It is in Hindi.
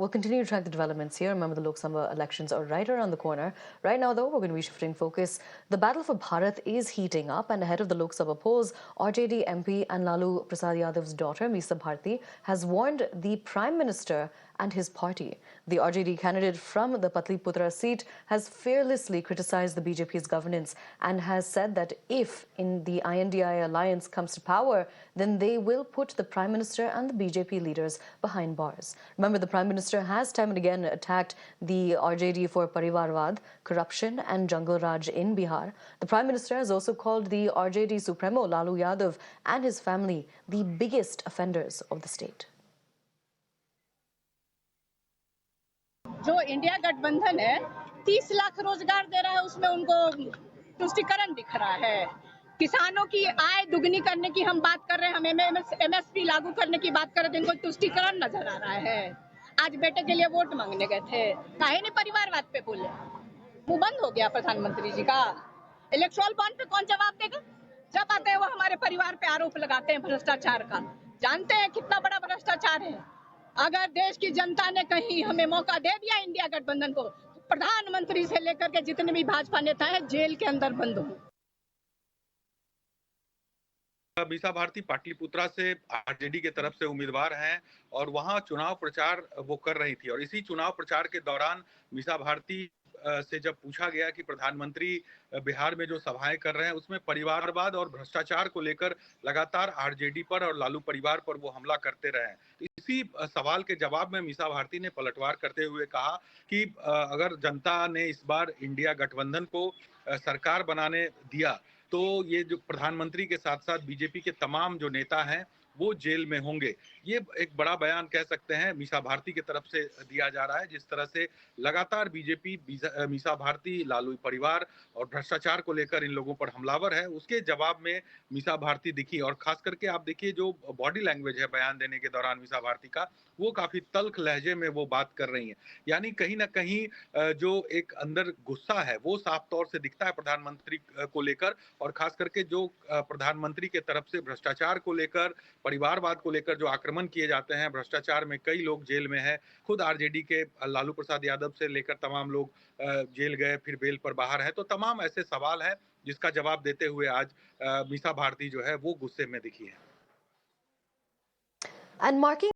We'll continue to track the developments here. Remember, the Lok Sabha elections are right around the corner. Right now, though, we're going to be shifting focus. The battle for Bharat is heating up, and ahead of the Lok Sabha polls, RJD MP and Lalu Prasad Yadav's daughter, Misa Bharti, has warned the Prime Minister and his party. The RJD candidate from the Patliputra seat has fearlessly criticized the BJP's governance and has said that if in the INDI alliance comes to power, then they will put the Prime Minister and the BJP leaders behind bars. Remember, the Prime Minister has time and again attacked the RJD for Parivarvad, corruption and Jungle Raj in Bihar. The Prime Minister has also called the RJD Supremo Lalu Yadav and his family the biggest offenders of the state. जो इंडिया गठबंधन है 30 लाख रोजगार दे रहा है, उसमें उनको तुष्टिकरण दिख रहा है। किसानों की आय दुगनी करने की हम बात कर रहे हैं, हम एमएसपी लागू करने की बात कर रहे थे, इनको तुष्टिकरण नजर आ रहा है। आज बेटे के लिए वोट मांगने गए थे, काहे नहीं परिवारवाद पे बोले? मुंह बंद हो गया प्रधानमंत्री जी का। इलेक्ट्रल बॉन्ड पे कौन जवाब देगा? जब आते हैं वो हमारे परिवार पे आरोप लगाते हैं भ्रष्टाचार का। जानते हैं कितना बड़ा भ्रष्टाचार है? अगर देश की जनता ने कहीं हमें मौका दे दिया इंडिया गठबंधन को, प्रधानमंत्री से लेकर के जितने भी भाजपा नेता हैं जेल के अंदर बंद हों। मीसा भारती पाटलिपुत्रा से आरजेडी के तरफ से उम्मीदवार हैं और वहां चुनाव प्रचार वो कर रही थी और इसी चुनाव प्रचार के दौरान मीसा भारती से जब पूछा गया कि प्रधानमंत्री बिहार में जो सभाएं कर रहे हैं उसमें परिवारवाद और भ्रष्टाचार को लेकर लगातार आरजेडी पर और लालू परिवार पर वो हमला करते रहे हैं, तो इसी सवाल के जवाब में मीसा भारती ने पलटवार करते हुए कहा कि अगर जनता ने इस बार इंडिया गठबंधन को सरकार बनाने दिया तो ये जो प्रधानमंत्री के साथ साथ बीजेपी के तमाम जो नेता हैं वो जेल में होंगे। ये एक बड़ा बयान कह सकते हैं मीसा भारती की तरफ से दिया जा रहा है। जिस तरह से लगातार बीजेपी मीसा भारती, लालू परिवार और भ्रष्टाचार को लेकर इन लोगों पर हमलावर है, उसके जवाब में मीसा भारती दिखी और खास करके आप देखिए जो बॉडी लैंग्वेज है बयान देने के दौरान मीसा भारती का, वो काफी तल्ख लहजे में वो बात कर रही है। यानी कहीं ना कहीं जो एक अंदर गुस्सा है वो साफ तौर से दिखता है प्रधानमंत्री को लेकर और खास करके जो प्रधानमंत्री के तरफ से भ्रष्टाचार को लेकर, परिवारवाद को लेकर जो आक्रमण किए जाते हैं, भ्रष्टाचार में कई लोग जेल में हैं, खुद आरजेडी के लालू प्रसाद यादव से लेकर तमाम लोग जेल गए फिर बेल पर बाहर हैं, तो तमाम ऐसे सवाल हैं जिसका जवाब देते हुए आज मीसा भारती जो है वो गुस्से में दिखी है। And marking